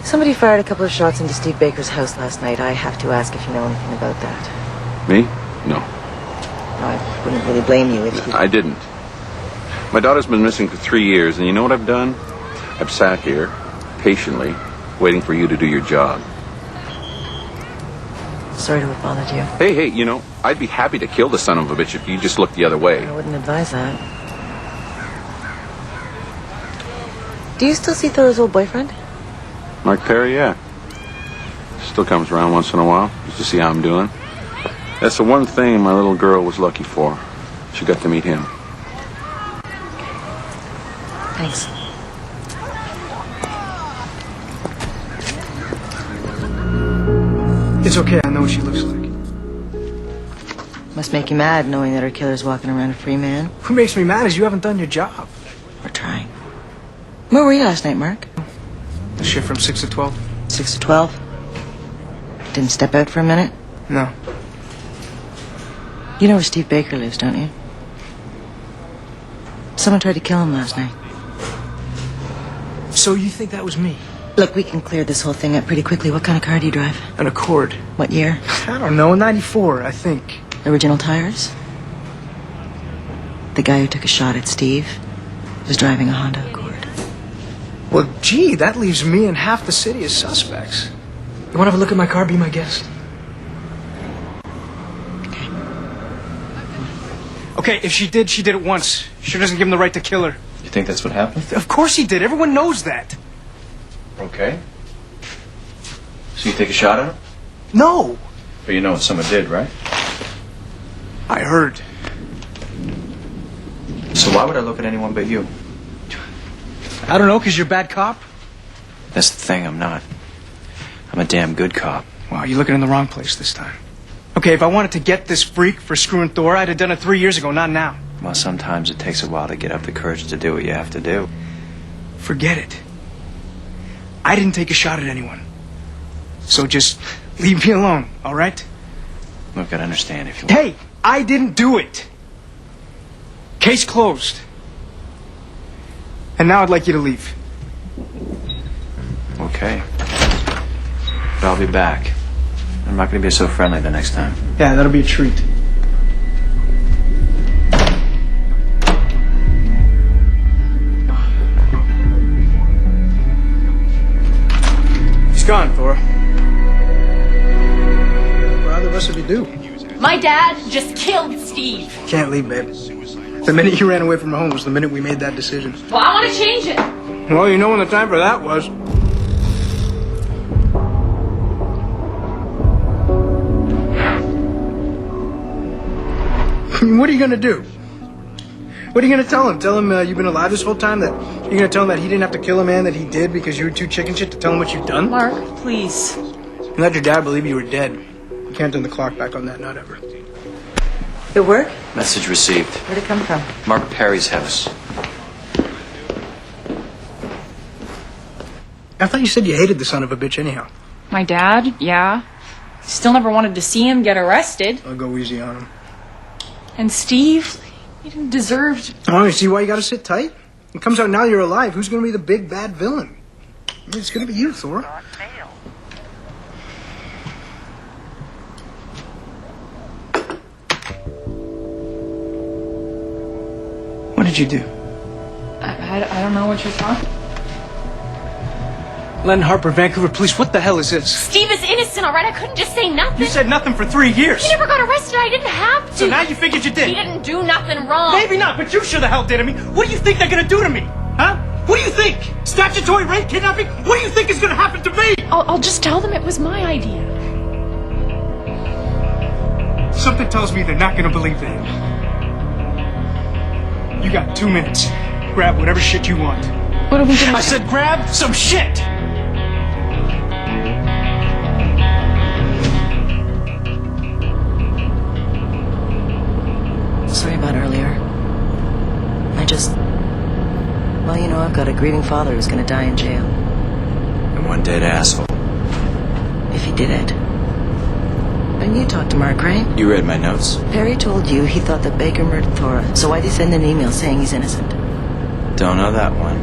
Somebody fired a couple of shots into Steve Baker's house last night. I have to ask if you know anything about that. Me? No. I wouldn't really blame you if you... I didn't. My daughter's been missing for 3 years, and you know what I've done? I've sat here, patiently, waiting for you to do your job. Sorry to have bothered you. Hey, you know, I'd be happy to kill the son of a bitch if you just looked the other way. I wouldn't advise that. Do you still see Thor's old boyfriend? Mark Perry, yeah. Still comes around once in a while, just to see how I'm doing. That's the one thing my little girl was lucky for. She got to meet him. Thanks. It's okay, I know what she looks like. Must make you mad knowing that her killer's walking around a free man. What makes me mad is you haven't done your job. We're trying. Where were you last night, Mark? The shift from 6 to 12? 6 to 12? Didn't step out for a minute? No. You know where Steve Baker lives, don't you? Someone tried to kill him last night. So you think that was me? Look, we can clear this whole thing up pretty quickly. What kind of car do you drive? An Accord. What year? I don't know, 94, I think. Original tires? The guy who took a shot at Steve was driving a Honda Accord. Well, gee, that leaves me and half the city as suspects. You want to have a look at my car? Be my guest. Okay, if she did it once. Sure doesn't give him the right to kill her. You think that's what happened? Of course he did. Everyone knows that. Okay. So you take a shot at him? No. But you know what someone did, right? I heard. So why would I look at anyone but you? I don't know, because you're a bad cop? That's the thing, I'm not. I'm a damn good cop. Wow, you're looking in the wrong place this time. Okay, if I wanted to get this freak for screwing Thor, I'd have done it 3 years ago, not now. Well, sometimes it takes a while to get up the courage to do what you have to do. Forget it. I didn't take a shot at anyone. So just leave me alone, all right? Look, I'd understand if you... Hey, I didn't do it. Case closed. And now I'd like you to leave. Okay. But I'll be back. I'm not going to be so friendly the next time. Yeah, that'll be a treat. He's gone, Thor. Well, how the rest of you do? My dad just killed Steve. Can't leave, babe. The minute you ran away from home was the minute we made that decision. Well, I want to change it. Well, you know when the time for that was. What are you going to do? What are you going to tell him? Tell him you've been alive this whole time? That you're going to tell him that he didn't have to kill a man that he did because you were too chicken shit to tell him what you've done? Mark, please. And let your dad believe you were dead. You can't turn the clock back on that, not ever. It work? Message received. Where'd it come from? Mark Perry's house. I thought you said you hated the son of a bitch anyhow. My dad, yeah. Still never wanted to see him get arrested. I'll go easy on him. And Steve, he didn't deserve to... Oh, you see why you gotta sit tight? It comes out now you're alive. Who's gonna be the big bad villain? It's gonna be you, Thor. What did you do? I don't know what you're talking... Len Harper, Vancouver Police, what the hell is this? Steve is innocent, all right? I couldn't just say nothing. You said nothing for 3 years. He never got arrested. I didn't have to. So now you figured you did? He didn't do nothing wrong. Maybe not, but you sure the hell did. I mean, what do you think they're gonna do to me? Huh? What do you think? Statutory rape, kidnapping? What do you think is gonna happen to me? I'll just tell them it was my idea. Something tells me they're not gonna believe that. You got 2 minutes. Grab whatever shit you want. What are we gonna I said grab some shit! Sorry about earlier. Well, you know, I've got a grieving father who's gonna die in jail. And one dead asshole. If he did it. And you talked to Mark, right? You read my notes? Perry told you he thought that Baker murdered Thora, so why'd he send an email saying he's innocent? Don't know that one.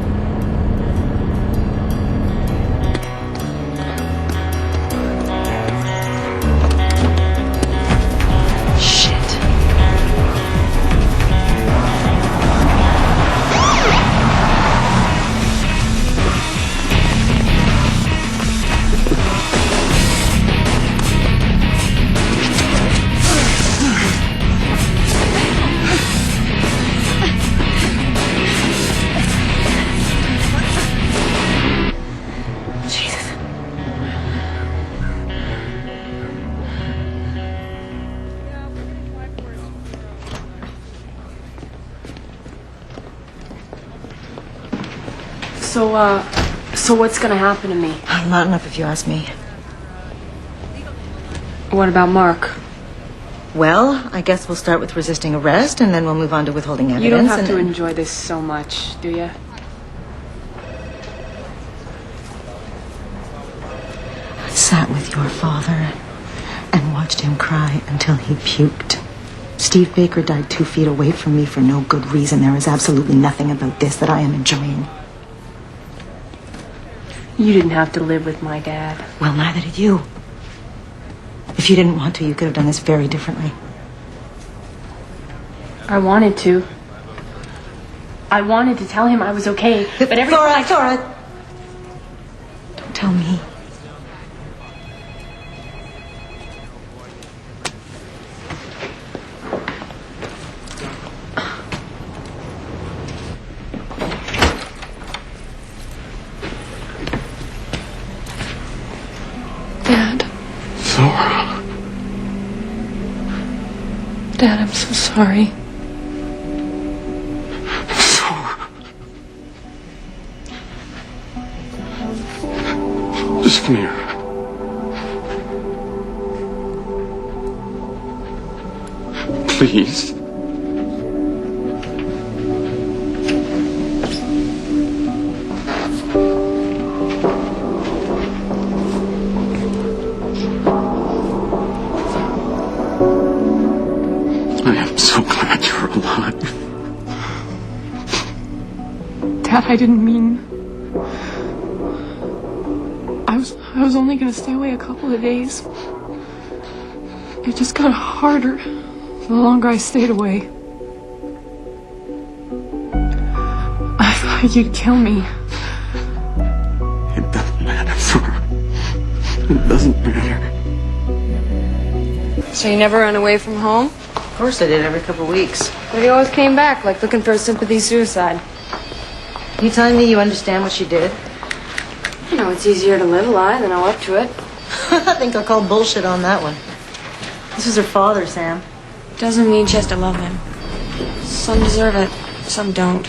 So what's gonna happen to me? Not enough if you ask me. What about Mark? Well, I guess we'll start with resisting arrest, and then we'll move on to withholding evidence. You don't have and to then- enjoy this so much, do you? I sat with your father and watched him cry until he puked. Steve Baker died 2 feet away from me for no good reason. There is absolutely nothing about this that I am enjoying. You didn't have to live with my dad. Well, neither did you. If you didn't want to, you could have done this very differently. I wanted to. I wanted to tell him I was okay, but every time Thora, don't tell me. Dad. Thora. Dad, I'm so sorry. Thora. Just come here. Please. I am so glad you're alive. Dad, I didn't mean. I was only gonna stay away a couple of days. It just got harder the longer I stayed away. I thought you'd kill me. It doesn't matter, Thora. It doesn't matter. So you never ran away from home? Of course I did, every couple of weeks. But you always came back, like looking for a sympathy suicide. You telling me you understand what she did? You know, it's easier to live a lie than owe up to it. I think I'll call bullshit on that one. This was her father, Sam. Doesn't mean she has to love him. Some deserve it, some don't.